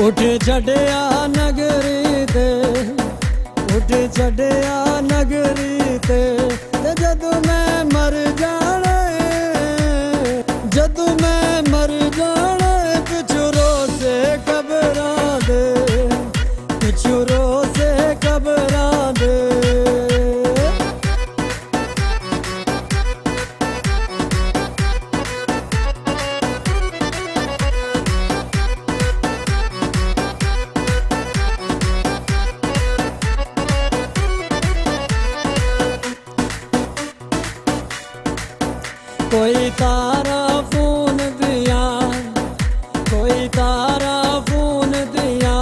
उठ छड़िया नगरी ते, उठ छड़िया नगरी ते जदू मैं मर जाना, जदू मैं मर जाना पिछू रोसे कबरां दे, पिछू रोसे कबरां दे। कोई तारा फोन दिया, कोई तारा फोन दिया,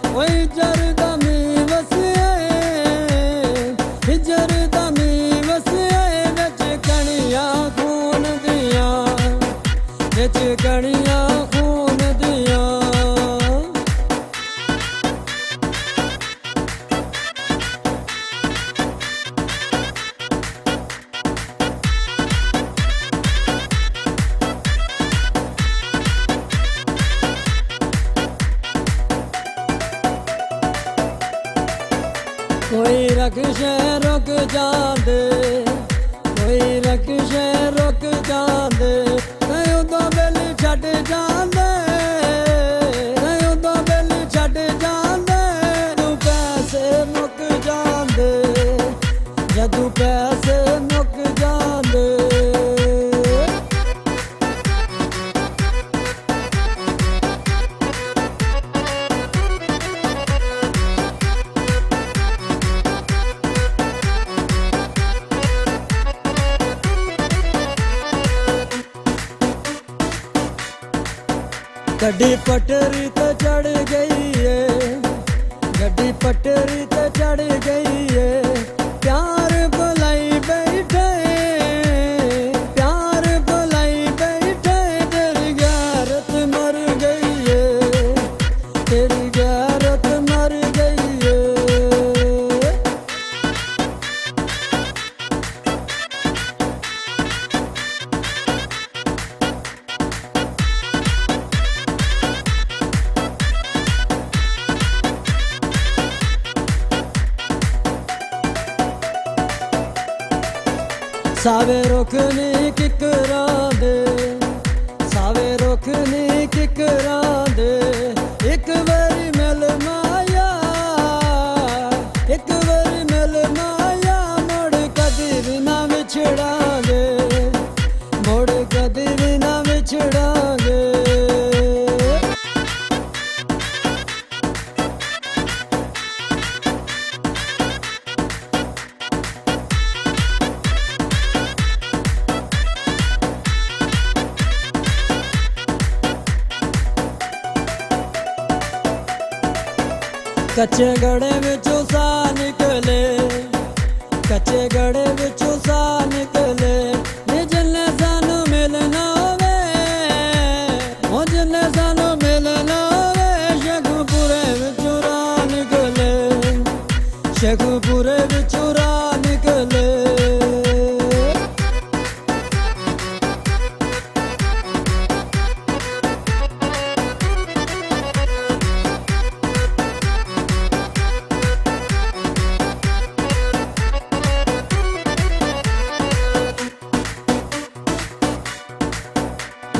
कोई जरदमी वसिए, जरदमी वसिए बिच कणिया खून दिया, बिच कणिया खून दिया। कोई रक्शे रुक जांदे, कोई रक्शे रुक जांदे, कई उदों बेली छड्ड जांदे, कई उदों बेली छड्ड जांदे, जदू पैसे मुक जांदे, जदू पैसे मुक जांदे। गड्डी पटरी तो चढ़ गई है, गड्डी पटरी तो चढ़ गई है, प्यार भुलाई बैठे, प्यार भुलाई बैठे, तेरी गैरत मर गई है, तेरी गैरत मर गई है। सावे रुखनी किकरां दे, सावे रुखनी किकरां दे, एक बारी मिल माया, एक बारी मिल माया, मुड़ कदी भी ना विछड़ांगे, मुड़ कदी भी ना विछड़ांगे। कच्चे गड़े विचों सा निकले, कच्चे गड़े विचों सा निकले, नी जिन्ने सानू मिलना होवे, ओ जिन्ने सानू मिलना होवे, शेखुपुरे विचों राह निकले, शेखुपुरे विचों राह निकले।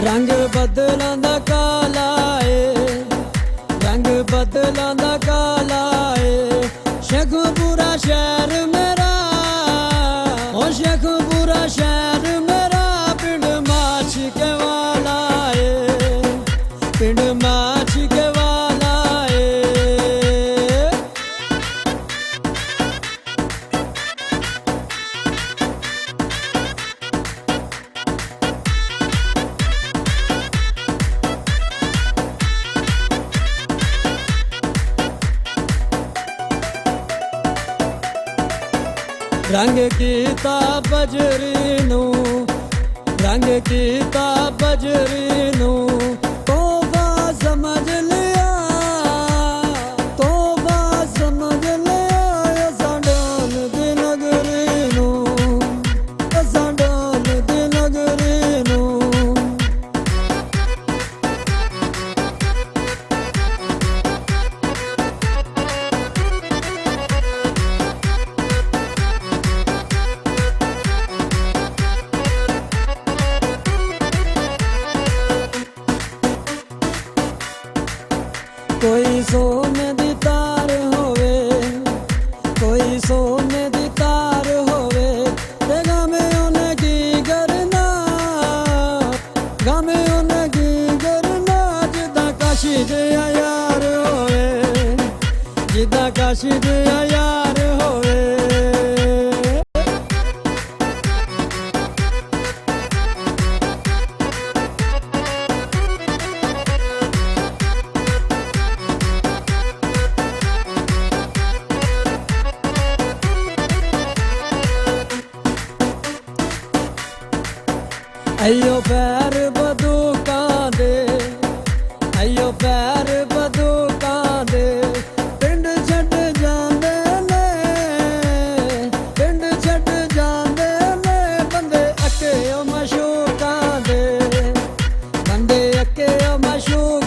रंग बदलां दा काला ए, रंग बदलां दा काला ए, शेखुपुरा शहर मेरा, ओ शेखुपुरा शहर मेरा, पिंड माछके वाला ए, पिंड माछके वाला ए। रंग कीता बजरी नू, रंग कीता बजरी नू, तोबा समझ लिया, तोबा समझ लिया, असां डाल दी नगरी नू, असां डाल दी नगरी नू। ਕੋਈ ਸੋਨੇ ਦੀ ਤਾਰ ਹੋਵੇ, ਕੋਈ ਸੋਨੇ ਦੀ ਤਾਰ ਹੋਵੇ, ਤੇ ਗਾਵੇਂ ਉਹਨੇ ਕੀ ਕਰਨਾ, ਗਾਵੇਂ ਉਹਨੇ ਕੀ ਕਰਨਾ। ਜਿੱਦਾਂ ਕਾਸ਼ੀ ਜਿਹਾ ਯਾਰ ਹੋਵੇ, ਜਿੱਦਾਂ ਕਾਸ਼ੀ ਜਿਹਾ ਯਾਰ ਹੋਵੇ। ਅਈਓ ਪੈਰ